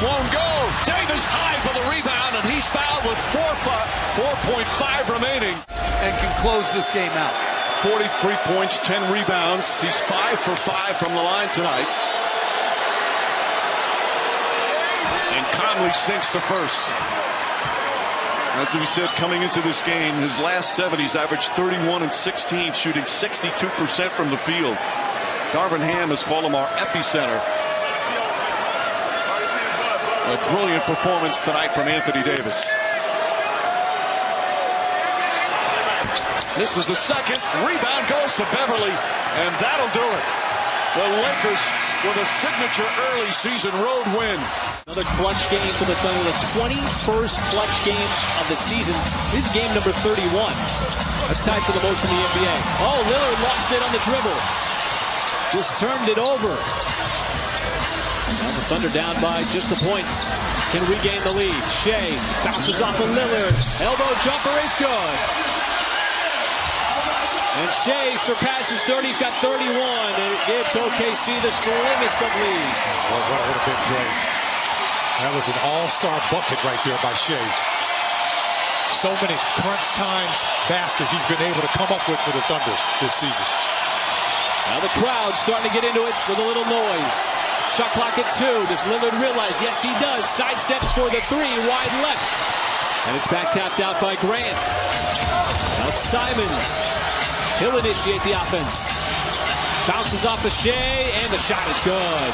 Won't go. Davis high for the rebound, and he's fouled with 4.5 remaining. And can close this game out. 43 points, 10 rebounds. He's 5 for 5 from the line tonight. And Conley sinks the first. As we said, coming into this game, his last 7, he's averaged 31 and 16, shooting 62% from the field. Darvin Ham has called him our epicenter. A brilliant performance tonight from Anthony Davis. This is the second. Rebound goes to Beverly, and that'll do it. The Lakers with a signature early season road win. Another clutch game for the Thunder, the 21st clutch game of the season. This is game number 31. That's tied for the most in the NBA. Oh, Lillard lost it on the dribble. Just turned it over. And the Thunder down by just a point. Can regain the lead. Shea bounces off of Lillard. Elbow jumper is good. And Shea surpasses 30. He's got 31. And it gives OKC the slimmest of leads. What a big play. That was an all-star bucket right there by Shea. So many crunch times baskets he's been able to come up with for the Thunder this season. Now the crowd's starting to get into it with a little noise. Shot clock at 2. Does Lillard realize? Yes, he does. Sidesteps for the 3, wide left. And it's back tapped out by Grant. Now Simons. He'll initiate the offense. Bounces off the Shea, and the shot is good.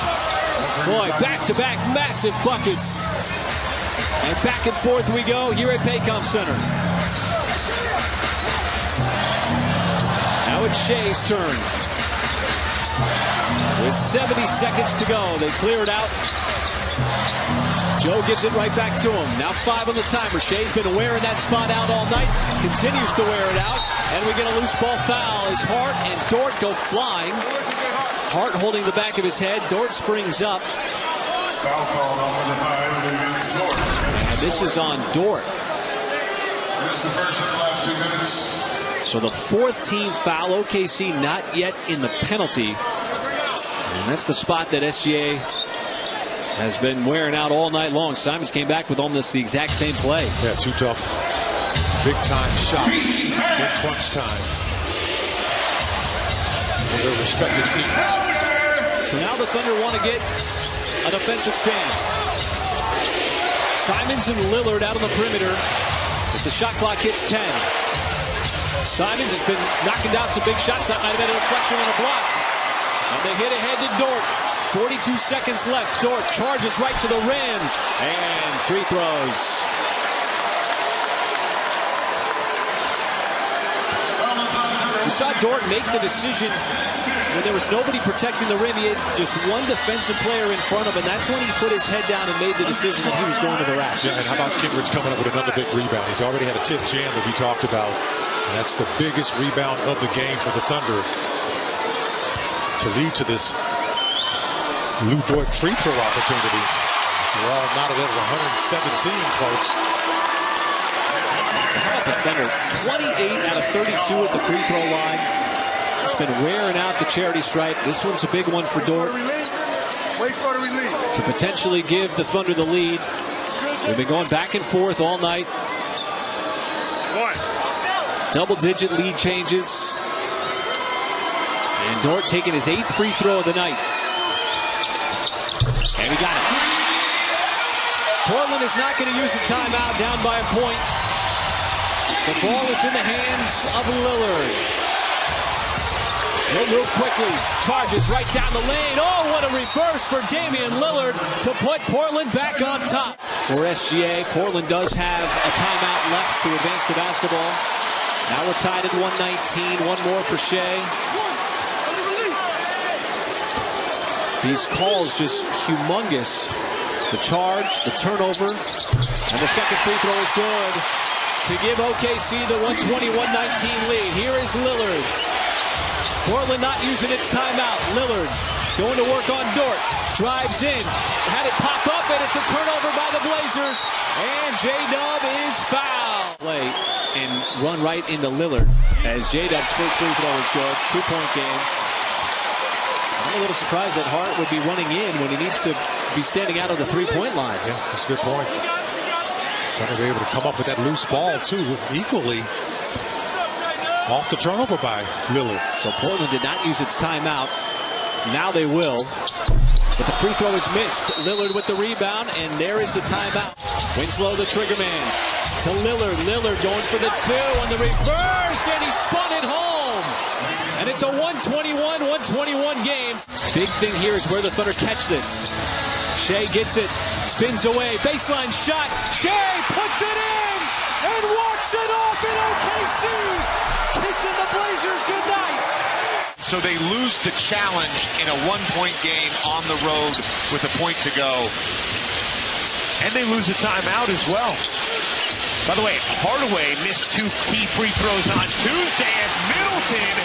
Boy, back-to-back massive buckets. And back and forth we go here at Paycom Center. Now it's Shea's turn. With 70 seconds to go, they clear it out. Joe gives it right back to him. Now 5 on the timer. Shea's been wearing that spot out all night. Continues to wear it out. And we get a loose ball foul as Hart and Dort go flying. Hart holding the back of his head. Dort springs up. Foul called on number 5 against Dort. And this is on Dort. This is the first of the last 2 minutes. So the 4th team foul. OKC not yet in the penalty. And that's the spot that SGA has been wearing out all night long. Simons came back with almost the exact same play. Yeah, too tough. Big time shot in crunch time for their respective teams. So now the Thunder want to get an offensive stand. Simons and Lillard out on the perimeter as the shot clock hits 10. Simons has been knocking down some big shots. That might have been a deflection and a block. And they hit ahead to Dort. 42 seconds left. Dort charges right to the rim. And free throws. We saw Dort make the decision when there was nobody protecting the rim. He had just one defensive player in front of him. That's when he put his head down and made the decision that he was going to the rack. Yeah, and how about Kindred's coming up with another big rebound? He's already had a tip jam that we talked about. And that's the biggest rebound of the game for the Thunder to lead to this Lou Dort free throw opportunity. We're all knotted at 117, folks. How about the Thunder? 28 out of 32 at the free throw line. Just been wearing out the charity stripe. This one's a big one for Dort. Wait for the release. To potentially give the Thunder the lead. They've been going back and forth all night. Double-digit lead changes. And Dort taking his 8th free throw of the night. And he got it. Portland is not going to use a timeout, down by a point. The ball is in the hands of Lillard. He'll move quickly, charges right down the lane. Oh, what a reverse for Damian Lillard to put Portland back on top. For SGA, Portland does have a timeout left to advance the basketball. Now we're tied at 119, one more for Shea. These calls just humongous. The charge, the turnover, and the second free throw is good to give OKC the 120-119 lead. Here is Lillard. Portland not using its timeout. Lillard going to work on Dort. Drives in. Had it pop up, and it's a turnover by the Blazers. And J-Dub is fouled. Play and run right into Lillard as J-Dub's first free throw is good. 2-point game. I'm a little surprised that Hart would be running in when he needs to be standing out of the three-point line. Yeah, that's a good point. Trying to be able to come up with that loose ball, too, equally off the turnover by Lillard. So Portland did not use its timeout. Now they will. But the free throw is missed. Lillard with the rebound, and there is the timeout. Winslow, the trigger man, to Lillard. Lillard going for the two on the reverse, and he spun it home. And it's a 121-121 game. Big thing here is where the Thunder catch this. Shea gets it, spins away, baseline shot. Shea puts it in and walks it off in OKC. Kissing the Blazers goodnight. So they lose the challenge in a one-point game on the road with a point to go. And they lose a timeout as well. By the way, Hardaway missed two key free throws on Tuesday as Middleton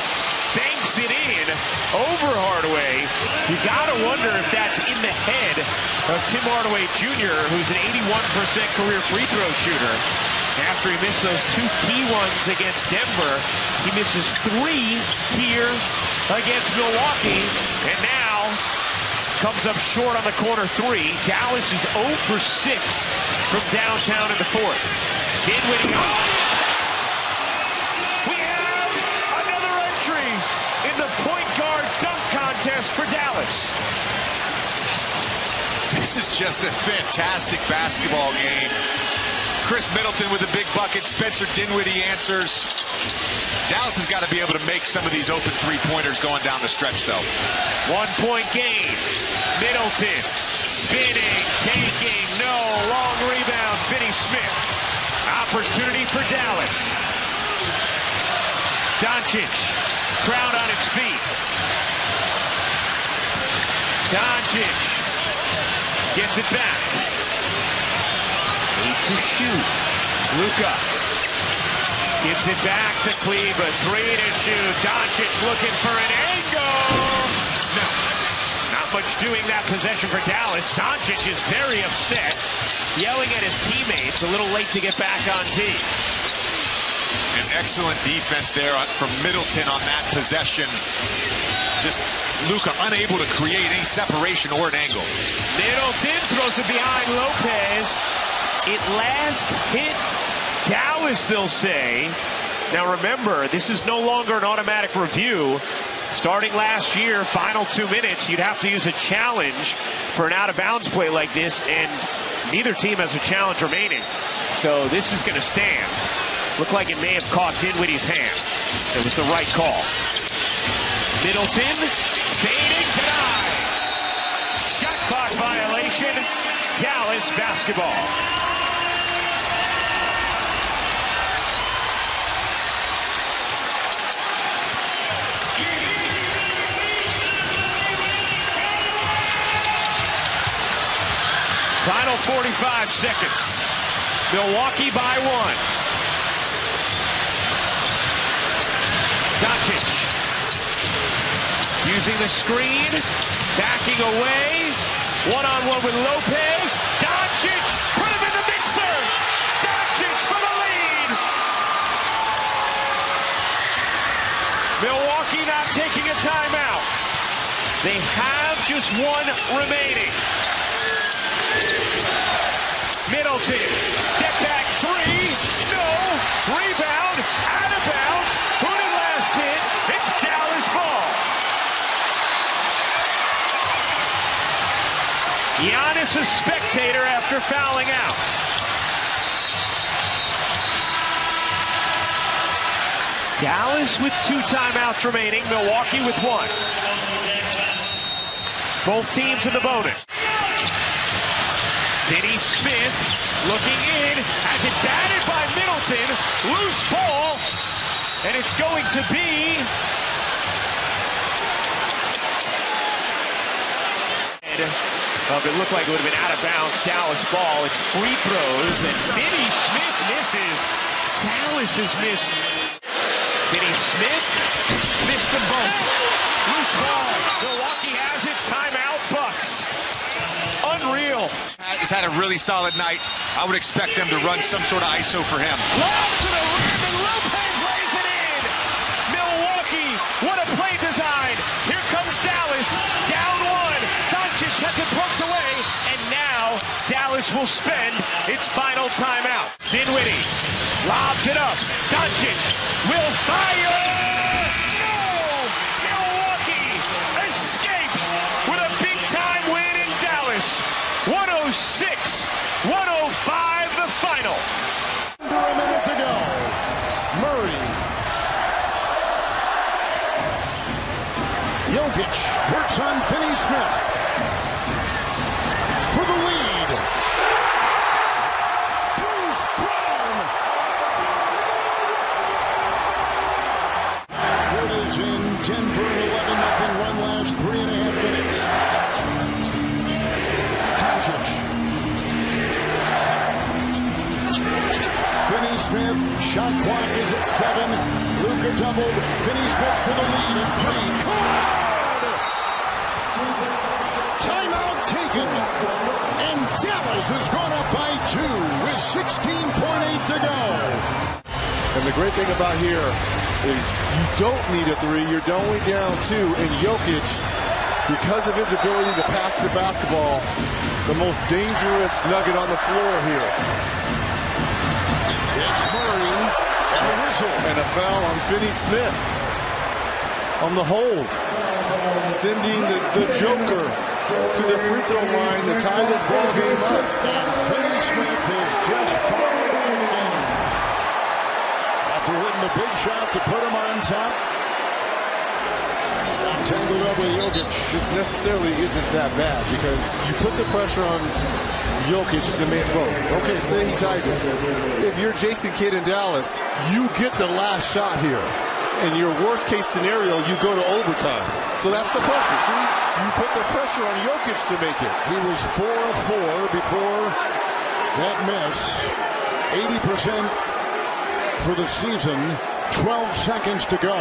banks it in over Hardaway. You got to wonder if that's in the head of Tim Hardaway Jr., who's an 81% career free throw shooter. After he missed those two key ones against Denver, he misses three here against Milwaukee, and now comes up short on the corner three. Dallas is 0 for 6 from downtown in the fourth. Dinwiddie. We have another entry in the point guard dunk contest for Dallas. This is just a fantastic basketball game. Chris Middleton with a big bucket. Spencer Dinwiddie answers. Dallas has got to be able to make some of these open three-pointers going down the stretch, though. 1-point game. Middleton spinning, taking, no. Long rebound, Finney-Smith. Opportunity for Dallas. Doncic, crowd on its feet. Doncic gets it back. 8 to shoot. Luka gives it back to Kleba. 3 to shoot. Doncic looking for an angle. No. Not much doing that possession for Dallas. Doncic is very upset, yelling at his teammates. A little late to get back on tee. An excellent defense there from Middleton on that possession. Just Luka unable to create any separation or an angle. Middleton throws it behind Lopez. It last hit Dallas, they'll say. Now remember, this is no longer an automatic review. Starting last year, final 2 minutes, you'd have to use a challenge for an out-of-bounds play like this, and neither team has a challenge remaining. So this is going to stand. Looked like it may have caught Dinwiddie's hand. It was the right call. Middleton, fading, denied. Shot clock violation. Dallas basketball. Final 45 seconds. Milwaukee by 1. Doncic using the screen, backing away. One-on-one with Lopez. Doncic, put him in the mixer. Doncic for the lead. Milwaukee not taking a timeout. They have just one remaining. Middleton, step back 3, no, rebound, out of bounds. Who did last hit? It's Dallas ball. Giannis a spectator after fouling out. Dallas with 2 timeouts remaining, Milwaukee with 1. Both teams in the bonus. Finney Smith looking in, has it batted by Middleton, loose ball, and it's going to be it looked like it would have been out of bounds. Dallas ball. It's free throws, and Finney Smith misses. Dallas has missed. Finney Smith missed them both. Loose ball. Milwaukee has it. Timeout, Bucks. Unreal. He's had a really solid night. I would expect them to run some sort of ISO for him. Lob to the rim, and Lopez lays it in. Milwaukee, what a play design. Here comes Dallas. Down 1. Doncic has it poked away, and now Dallas will spend its final timeout. Dinwiddie lobs it up. Doncic will fire. No! Milwaukee escapes with a big-time win in Dallas. 106-105 the final. Under a minute to go. Murray. Jokic works on Finney Smith for the lead. Bruce Brown. It is in Denver, 11-0 run last 3.5 minutes. Doncic. Finney Smith, shot clock is at 7. Luka doubled. Finney Smith for the lead at 3. Caught! Timeout taken. And Dallas has gone up by 2 with 16.8 to go. And the great thing about here is you don't need a 3. You're only down 2. And Jokic, because of his ability to pass the basketball, the most dangerous nugget on the floor here. It's Murray and a whistle. And a foul on Finney Smith on the hold. Sending the Joker to the free throw line to tie this ball game up. And Finney Smith is just fouled in. After hitting the big shot to put him on top. Tangled up with Jokic. This necessarily isn't that bad because you put the pressure on Jokic to make okay, say he ties it. If you're Jason Kidd in Dallas, you get the last shot here. In your worst case scenario, you go to overtime. So that's the pressure. See, you put the pressure on Jokic to make it. He was 4 of 4 before that miss. 80% for the season. 12 seconds to go.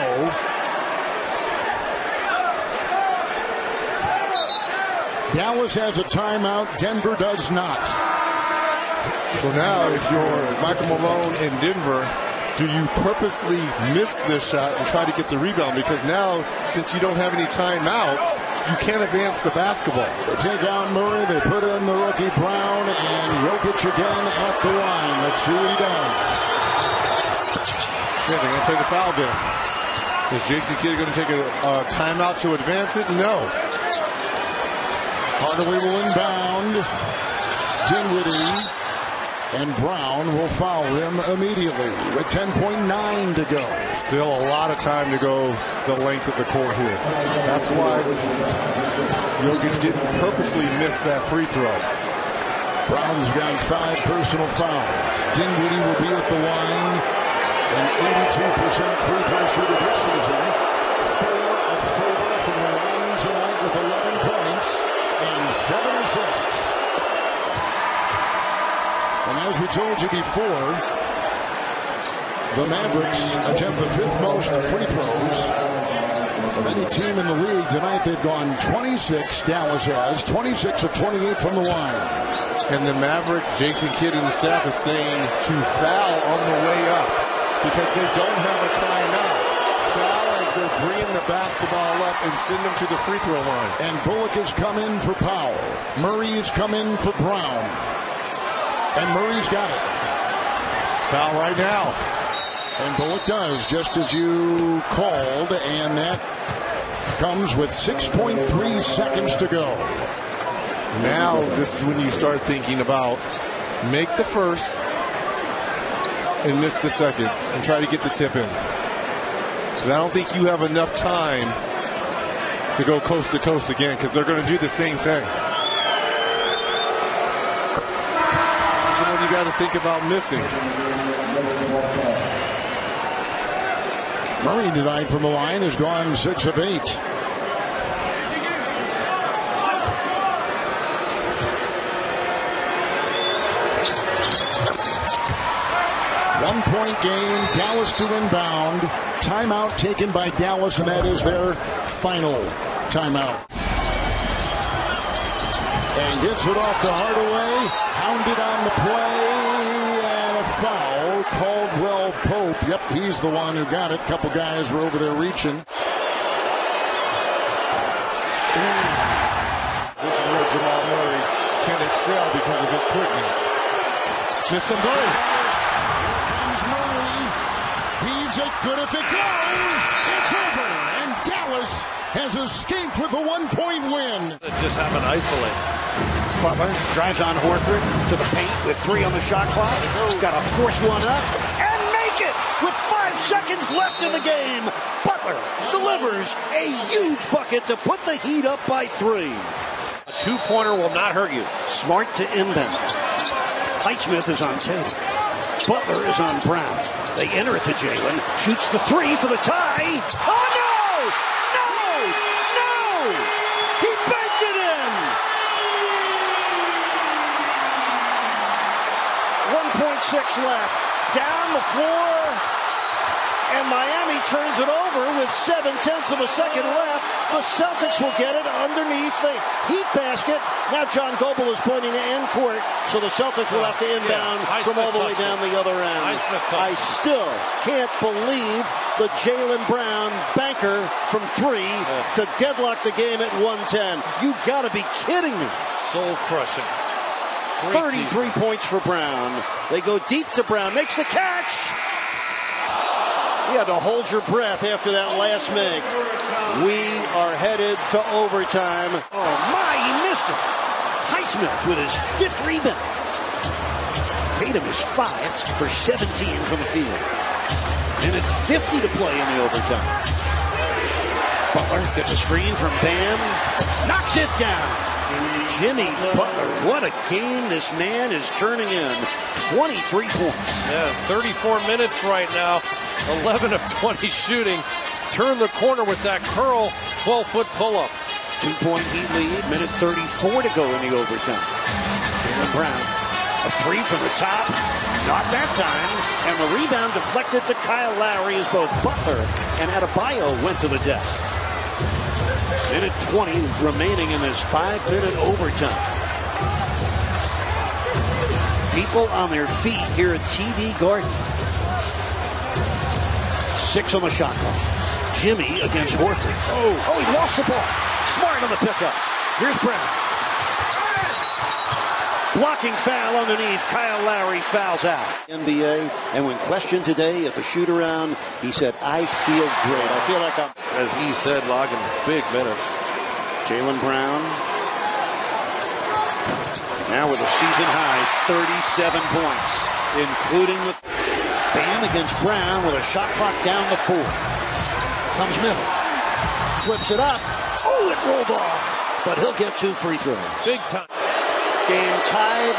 Dallas has a timeout. Denver does not. So now, if you're Michael Malone in Denver, do you purposely miss this shot and try to get the rebound? Because now, since you don't have any timeouts, you can't advance the basketball. They take out Murray. They put in the rookie Brown and Jokic again at the line. Let's see what he does. Yeah, they're going to play the foul game. Is Jason Kidd going to take a timeout to advance it? No. Hardaway will inbound. Dinwiddie and Brown will foul him immediately with 10.9 to go. Still a lot of time to go the length of the court here. That's why Jokic didn't purposely miss that free throw. Brown's got 5 personal fouls. Dinwiddie will be at the line. An 82% free throw shooter this season. 4 of 4 from the line tonight with 11 points and 7 assists. And as we told you before, the Mavericks attempt the 5th most free throws of any team in the league. Tonight they've gone 26, Dallas has, 26 of 28 from the line. And the Mavericks, Jason Kidd and the staff is saying to foul on the way up because they don't have a timeout. Foul as they're bringing the basketball up and send them to the free throw line. And Bullock has come in for Powell. Murray has come in for Brown. And Murray's got it. Foul right now. And Bullock does, just as you called, and that comes with 6.3 seconds to go. Now this is when you start thinking about make the first and miss the second and try to get the tip in. Because I don't think you have enough time to go coast to coast again, because they're going to do the same thing. This is what you got to think about missing. Murray tonight from the line has gone 6 of 8. One-point game, Dallas to inbound. Timeout taken by Dallas, and that is their final timeout. And gets it off to Hardaway. Hounded on the play, and a foul. Caldwell Pope. Yep, he's the one who got it. A couple guys were over there reaching. This is where Jamal Murray can excel because of his quickness. Just a burst. Heaves it good if it goes. It's over. And Dallas has escaped with a 1-point win. Just have an isolate. Butler drives on Horford to the paint with 3 on the shot clock. Got to force one up and make it with 5 seconds left in the game. Butler delivers a huge bucket to put the Heat up by 3. A 2-pointer will not hurt you. Smart to inbound. Highsmith is on Tatum. Butler is on Brown. They enter it to Jalen. Shoots the 3 for the tie. Oh, no! No! No! He banked it in! 1.6 left. Down the floor. And Miami turns it over with 0.7 of a second left. The Celtics will get it underneath the Heat basket. Now John Goebel is pointing to end court, so the Celtics will have to inbound from all the way down the other end. I still can't believe the Jaylen Brown banker from 3 to deadlock the game at 110. You got to be kidding me. Soul crushing. 33 points for Brown. They go deep to Brown. Makes the catch. You had to hold your breath after that last make. We are headed to overtime. Oh my, he missed it. Highsmith with his 5th rebound. Tatum is 5 for 17 from the field. And it's 50 to play in the overtime. Butler gets a screen from Bam. Knocks it down. Jimmy Butler, what a game this man is turning in. 23 points. Yeah, 34 minutes right now. 11 of 20 shooting. Turn the corner with that curl 12-foot pull-up. 2-point Heat lead. Minute 34 to go in the overtime. Jaylen Brown, a 3 from the top. Not that time. And the rebound deflected to Kyle Lowry as both Butler and Adebayo went to the deck. Minute 20 remaining in this 5-minute overtime. People on their feet here at TD Garden. 6 on the shot clock. Jimmy against Horford. Oh, he lost the ball. Smart on the pickup. Here's Brown. Blocking foul underneath. Kyle Lowry fouls out. NBA, and when questioned today at the shoot-around, he said, I feel great. I feel like I'm... As he said, logging big minutes. Jaylen Brown. Now with a season-high 37 points, including the... Bam against Brown with a shot clock down to 4. Comes middle. Flips it up. Oh, it rolled off. But he'll get 2 free throws. Big time. Game tied.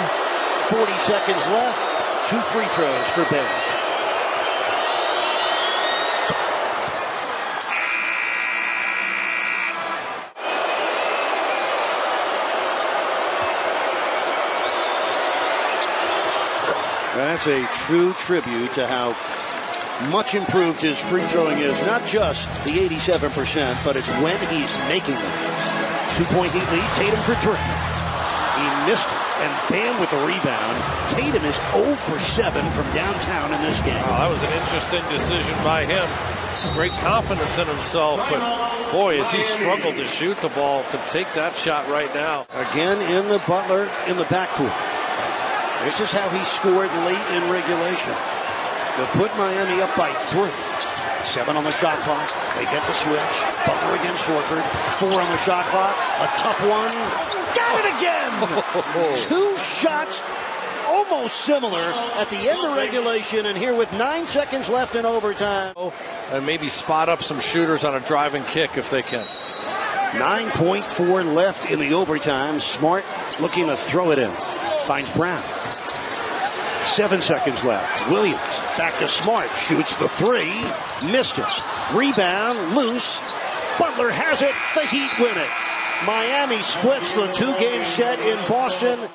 40 seconds left. 2 free throws for Bam. That's a true tribute to how much improved his free throwing is. Not just the 87%, but it's when he's making them. 2-point Heat lead. Tatum for 3. He missed it. And Bam with the rebound. Tatum is 0 for 7 from downtown in this game. Oh, that was an interesting decision by him. Great confidence in himself, but boy, has he struggled to shoot the ball to take that shot right now. Again in the Butler in the backcourt. This is how he scored late in regulation. To put Miami up by 3. 7 on the shot clock. They get the switch. Butler against Horford. 4 on the shot clock. A tough one. Got it again! 2 shots almost similar at the end of regulation, and here with 9 seconds left in overtime. And maybe spot up some shooters on a driving kick if they can. 9.4 left in the overtime. Smart looking to throw it in. Finds Brown. 7 seconds left. Williams back to Smart. Shoots the 3. Missed it. Rebound. Loose. Butler has it. The Heat win it. Miami splits the 2-game set in Boston.